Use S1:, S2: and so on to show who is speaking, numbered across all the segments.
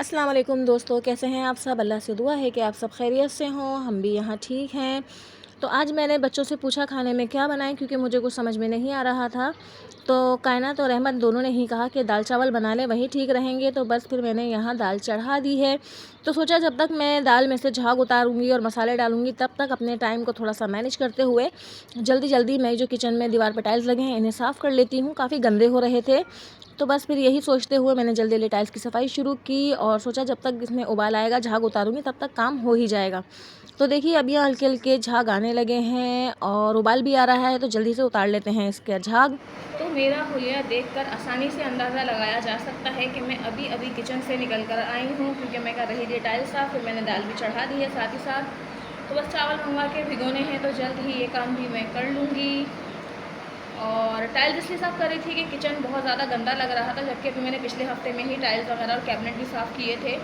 S1: अस्सलाम वालेकुम दोस्तों, कैसे हैं आप सब। अल्लाह से दुआ है कि आप सब खैरियत से हों, हम भी यहाँ ठीक हैं। तो आज मैंने बच्चों से पूछा खाने में क्या बनाएं, क्योंकि मुझे कुछ समझ में नहीं आ रहा था। तो कायनात और अहमद दोनों ने ही कहा कि दाल चावल बना लें, वही ठीक रहेंगे। तो बस फिर मैंने यहाँ दाल चढ़ा दी है। तो सोचा जब तक मैं दाल में से झाग उतारूँगी और मसाले डालूँगी, तब तक अपने टाइम को थोड़ा सा मैनेज करते हुए जल्दी जल्दी मैं जो किचन में दीवार पर टाइल्स लगे हैं इन्हें साफ़ कर लेती हूँ। काफ़ी गंदे हो रहे थे। तो बस फिर यही सोचते हुए मैंने जल्दी जल्दी टाइल्स की सफाई शुरू की और सोचा जब तक इसमें उबाल आएगा, झाग उतारूंगी, तब तक काम हो ही जाएगा। तो देखिए अब यहाँ हल्के हल्के झाग आने लगे हैं और उबाल भी आ रहा है, तो जल्दी से उतार लेते हैं इसके झाग। तो मेरा हुलिया देखकर आसानी से अंदाज़ा लगाया जा सकता है कि मैं अभी अभी किचन से निकल कर आई हूँ, क्योंकि मैं कर रही थी टाइल्स साफ़। फिर मैंने दाल भी चढ़ा दी है साथ ही साथ। तो बस चावल मंगवा के भिगोने हैं, तो जल्द ही ये काम भी मैं कर लूँगी। और टाइल्स इसलिए साफ़ कर रही थी कि किचन बहुत ज़्यादा गंदा लग रहा था, जबकि अभी मैंने पिछले हफ्ते में ही टाइल्स वगैरह और कैबिनेट भी साफ़ किए थे।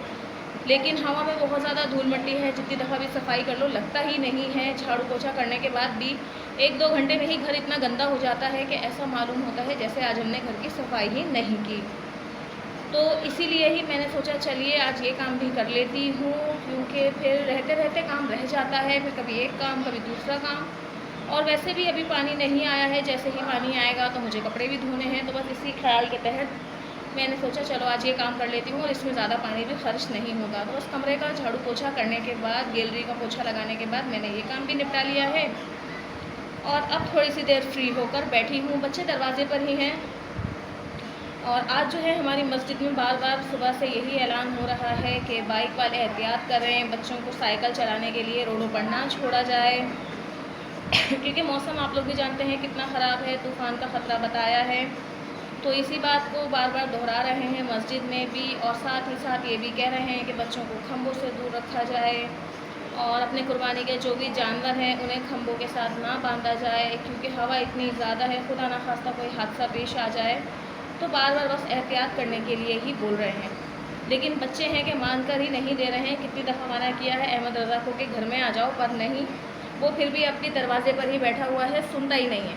S1: लेकिन हवा में बहुत ज़्यादा धूल मिट्टी है, जितनी दफ़ा भी सफाई कर लो लगता ही नहीं है। झाड़ू पोछा करने के बाद भी 1-2 घंटे में ही घर इतना गंदा हो जाता है कि ऐसा मालूम होता है जैसे आज हमने घर की सफाई ही नहीं की। तो इसीलिए ही मैंने सोचा चलिए आज ये काम भी कर लेती हूँ, क्योंकि फिर रहते रहते काम रह जाता है। फिर कभी एक काम कभी दूसरा काम। और वैसे भी अभी पानी नहीं आया है, जैसे ही पानी आएगा तो मुझे कपड़े भी धोने हैं। तो बस इसी ख्याल के तहत मैंने सोचा चलो आज ये काम कर लेती हूँ और इसमें ज़्यादा पानी भी खर्च नहीं होगा। तो बस कमरे का झाड़ू पोछा करने के बाद, गैलरी का पोछा लगाने के बाद मैंने ये काम भी निपटा लिया है। और अब थोड़ी सी देर फ्री होकर बैठी हूँ। बच्चे दरवाजे पर ही हैं। और आज जो है हमारी मस्जिद में बार बार सुबह से यही ऐलान हो रहा है कि बाइक वाले एहतियात करें, बच्चों को साइकिल चलाने के लिए रोडों पर ना छोड़ा जाए। क्योंकि मौसम आप लोग भी जानते हैं कितना ख़राब है, तूफ़ान का ख़तरा बताया है। तो इसी बात को बार बार दोहरा रहे हैं मस्जिद में भी, और साथ ही साथ ये भी कह रहे हैं कि बच्चों को खंभों से दूर रखा जाए और अपने कुर्बानी के जो भी जानवर हैं उन्हें खंभों के साथ ना बांधा जाए, क्योंकि हवा इतनी ज़्यादा है, खुदा ना खास्ता कोई हादसा पेश आ जाए। तो बार बार बस एहतियात करने के लिए ही बोल रहे हैं। लेकिन बच्चे हैं कि मानकर ही नहीं दे रहे हैं। कितनी दफ़ा मना किया है अहमद रज़ा को कि घर में आ जाओ, पर नहीं, वो फिर भी अपने दरवाजे पर ही बैठा हुआ है, सुनता ही नहीं है।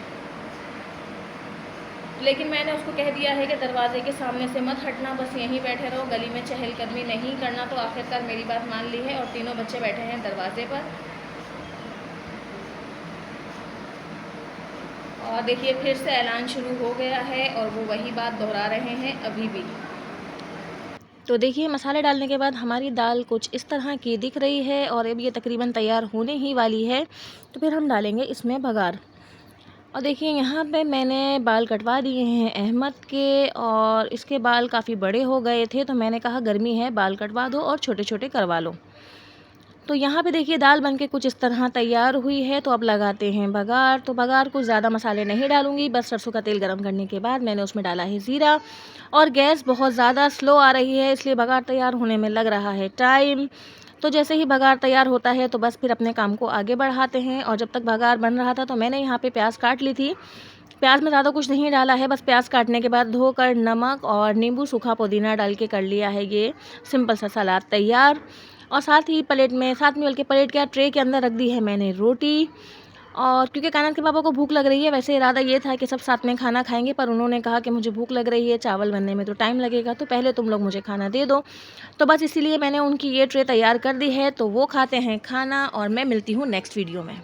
S1: लेकिन मैंने उसको कह दिया है कि दरवाजे के सामने से मत हटना, बस यहीं बैठे रहो, गली में चहलकदमी नहीं करना। तो आखिरकार मेरी बात मान ली है और तीनों बच्चे बैठे हैं दरवाजे पर। और देखिए फिर से ऐलान शुरू हो गया है और वो वही बात दोहरा रहे हैं अभी भी। तो देखिए मसाले डालने के बाद हमारी दाल कुछ इस तरह की दिख रही है और अब ये तकरीबन तैयार होने ही वाली है। तो फिर हम डालेंगे इसमें बघार। और देखिए यहाँ पे मैंने बाल कटवा दिए हैं अहमद के, और इसके बाल काफ़ी बड़े हो गए थे, तो मैंने कहा गर्मी है, बाल कटवा दो और छोटे छोटे करवा लो। तो यहाँ पे देखिए दाल बनके कुछ इस तरह तैयार हुई है। तो अब लगाते हैं बघार। तो बघार को ज़्यादा मसाले नहीं डालूँगी, बस सरसों का तेल गरम करने के बाद मैंने उसमें डाला है ज़ीरा। और गैस बहुत ज़्यादा स्लो आ रही है, इसलिए बघार तैयार होने में लग रहा है टाइम। तो जैसे ही बघार तैयार होता है तो बस फिर अपने काम को आगे बढ़ाते हैं। और जब तक बघार बन रहा था तो मैंने यहाँ पे प्याज काट ली थी। प्याज में ज़्यादा कुछ नहीं डाला है, बस प्याज काटने के बाद धोकर नमक और नींबू सूखा पुदीना डाल के कर लिया है ये सिंपल सा सलाद तैयार। और साथ ही प्लेट में, साथ में बल्कि प्लेट क्या ट्रे के अंदर रख दी है मैंने रोटी। और क्योंकि कायनात के पापा को भूख लग रही है, वैसे इरादा ये था कि सब साथ में खाना खाएंगे, पर उन्होंने कहा कि मुझे भूख लग रही है, चावल बनने में तो टाइम लगेगा, तो पहले तुम लोग मुझे खाना दे दो। तो बस इसीलिए मैंने उनकी ये ट्रे तैयार कर दी है। तो वो खाते हैं खाना और मैं मिलती हूँ नेक्स्ट वीडियो में।